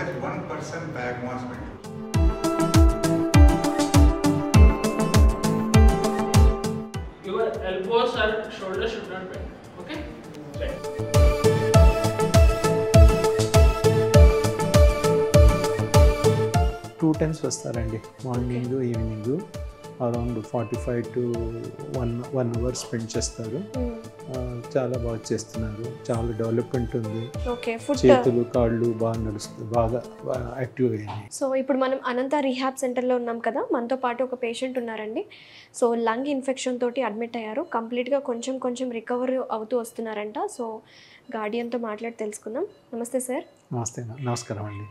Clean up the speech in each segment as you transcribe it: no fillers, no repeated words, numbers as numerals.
has 1% back mass spectrum. Your elbows or shoulders should not bend. Okay? Bend. 2 times వస్తారండి, morning evening. Around 45 to 1 hour spend చేస్తారు. చాలా బాగా చేస్తున్నారు, చాలా development ఉంది. చేతులు కాళ్ళు బాగా నడుస్తుంది, బాగా యాక్టివ్గా అయ్యాయి. సో ఇప్పుడు మనం అనంత రీహాబ్ సెంటర్లో ఉన్నాం కదా, మనతో పాటు ఒక పేషెంట్ ఉన్నారండి. సో లంగ్ ఇన్ఫెక్షన్ తోటి అడ్మిట్ అయ్యారు, కంప్లీట్గా కొంచెం రికవర్ అవుతూ వస్తున్నారంట. సో గార్డియన్తో మాట్లాడి తెలుసుకుందాం. నమస్తే సార్. నమస్కారం అండి.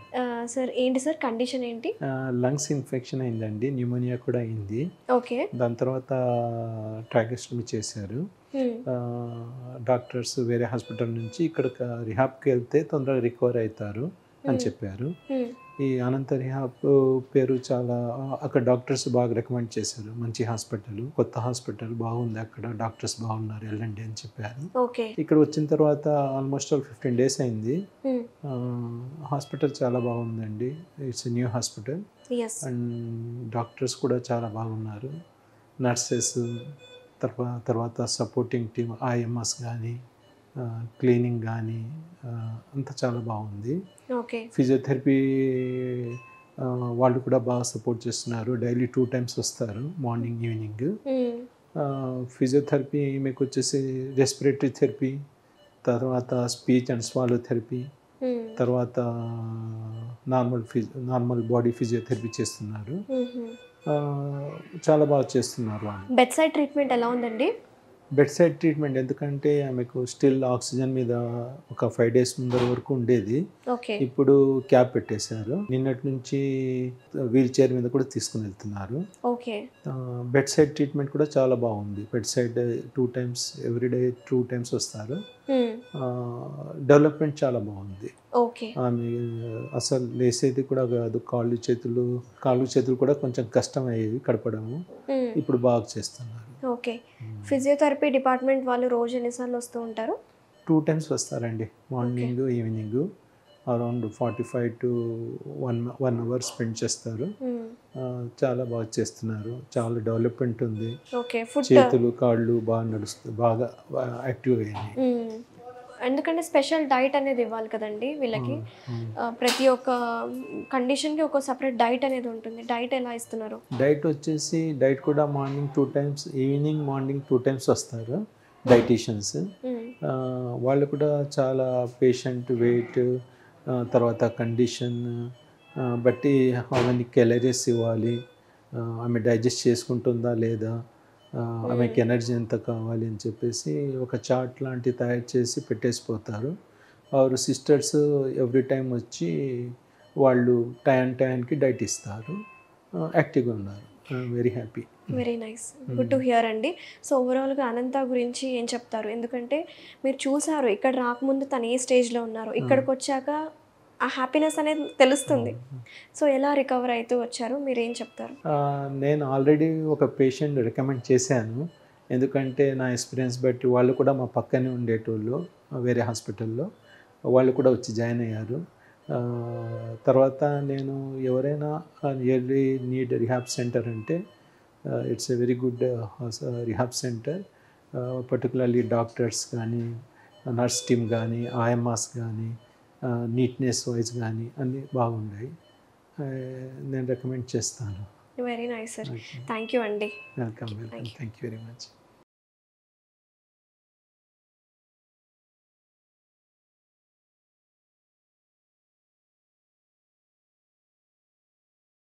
సార్ ఏంటి సార్ కండిషన్ ఏంటి? లంగ్స్ ఇన్ఫెక్షన్ అయిందండి, న్యూమోనియా కూడా అయింది. ఓకే. దాని తర్వాత ట్రాకెస్టమీ చేశారు. డాక్టర్స్ వేరే హాస్పిటల్ నుంచి ఇక్కడ రిహాబ్కి వెళ్తే తొందరగా రికవర్ అవుతారు అని చెప్పారు. ఈ అనంత రిహాబ్ పేరు చాలా అక్కడ డాక్టర్స్ బాగా రికమెండ్ చేశారు. మంచి హాస్పిటల్, కొత్త హాస్పిటల్ బాగుంది, అక్కడ డాక్టర్స్ బాగున్నారు, వెళ్ళండి అని చెప్పారు. ఇక్కడ వచ్చిన తర్వాత ఆల్మోస్ట్ 15 days అయింది. హాస్పిటల్ చాలా బాగుందండి, it's new hospital. And doctors కూడా చాలా బాగున్నారు, నర్సెస్, తర్వాత సపోర్టింగ్ టీమ్, ఐఎంఎస్ కానీ క్లీనింగ్ కానీ అంతా చాలా బాగుంది. ఫిజియోథెరపీ వాళ్ళు కూడా బాగా సపోర్ట్ చేస్తున్నారు. డైలీ 2 times వస్తారు, మార్నింగ్ ఈవినింగ్. ఫిజియోథెరపీ మీకు వచ్చేసి రెస్పిరేటరీ థెరపీ, తర్వాత స్పీచ్ అండ్ స్వాలో థెరపీ, తర్వాత నార్మల్ బాడీ ఫిజియోథెరపీ చేస్తున్నారు. చాలా బాగా చేస్తున్నారు. బెడ్ సైడ్ ట్రీట్మెంట్ ఎలా ఉందండి? బెడ్ సైడ్ ట్రీట్మెంట్ ఎందుకంటే ఆమెకు స్టిల్ ఆక్సిజన్ మీద ఒక 5 days ముందర వరకు ఉండేది. ఇప్పుడు క్యాప్ పెట్టేశారు. నిన్నటి నుంచి వీల్ చైర్ మీద కూడా తీసుకుని వెళ్తున్నారు. బెడ్ సైడ్ ట్రీట్మెంట్ కూడా చాలా బాగుంది. Bed side 2 times everyday 2 times వస్తారు. డెవలప్మెంట్ చాలా బాగుంది. ఆమె అసలు లేసేది కూడా కాదు, కాళ్ళు చేతులు కూడా కొంచెం కష్టం అయ్యేది కడపడము, ఇప్పుడు బాగా చేస్తున్నారు. ఓకే. ఫిజియోథెరపీ డిపార్ట్మెంట్ వాళ్ళు రోజు ఎన్నిసార్లు వస్తూ ఉంటారు? 2 times వస్తారండి, morning evening. Around 45 to 1 hour spend చేస్తారు. చాలా బాగా చేస్తున్నారు, చాలా డెవలప్మెంట్ ఉంది. చేతులు కాళ్ళు బాగా నడుస్తుంది, బాగా యాక్టివ్గా అయ్యాయి. ఎందుకంటే స్పెషల్ డైట్ అనేది ఇవ్వాలి కదండి వీళ్ళకి. ప్రతి ఒక్క కండిషన్కి ఒక సపరేట్ డైట్ అనేది ఉంటుంది. డైట్ ఎలా ఇస్తున్నారు? డైట్ కూడా morning 2 times, evening morning 2 times వస్తారు డైటీషియన్స్. వాళ్ళు కూడా చాలా పేషెంట్ వెయిట్, తర్వాత కండిషన్ బట్టి ఆమెకి క్యాలరీస్ ఇవ్వాలి, ఆమె డైజెస్ట్ చేసుకుంటుందా లేదా, ఆమెకి ఎనర్జీ ఎంత కావాలి అని చెప్పేసి ఒక చార్ట్ లాంటి తయారు చేసి పెట్టేసిపోతారు. వారు సిస్టర్స్ ఎవ్రీ టైం వచ్చి వాళ్ళు టైంకి డైట్ ఇస్తారు. యాక్టివ్గా ఉన్నారు. Very happy. Very nice, good to hear అండి. సో ఓవరాల్గా అనంత గురించి ఏం చెప్తారు? ఎందుకంటే మీరు చూసారు ఇక్కడ రాకముందు తను ఏ స్టేజ్లో ఉన్నారు, ఇక్కడికి వచ్చాక ఆ హ్యాపీనెస్ అనేది తెలుస్తుంది. సో ఎలా రికవర్ అవుతూ వచ్చారు, మీరు ఏం చెప్తారు? నేను ఆల్రెడీ ఒక పేషెంట్ రికమెండ్ చేశాను, ఎందుకంటే నా ఎక్స్పీరియన్స్ బట్టి వాళ్ళు కూడా మా పక్కనే ఉండేటోళ్ళు వేరే హాస్పిటల్లో, వాళ్ళు కూడా వచ్చి జాయిన్ అయ్యారు. తర్వాత నేను ఎవరైనా ఎర్లీ నీడ్ రిహాబ్ సెంటర్ అంటే it's a very good rehab centre. Particularly doctors కానీ, నర్స్ టీమ్ కానీ, ఐఎంఆర్స్ కానీ, నీట్నెస్ వైజ్ కానీ అన్నీ బాగున్నాయి. నేను రికమెండ్ చేస్తాను. Very nice sir, thank you అండి. Welcome. Thank you very much.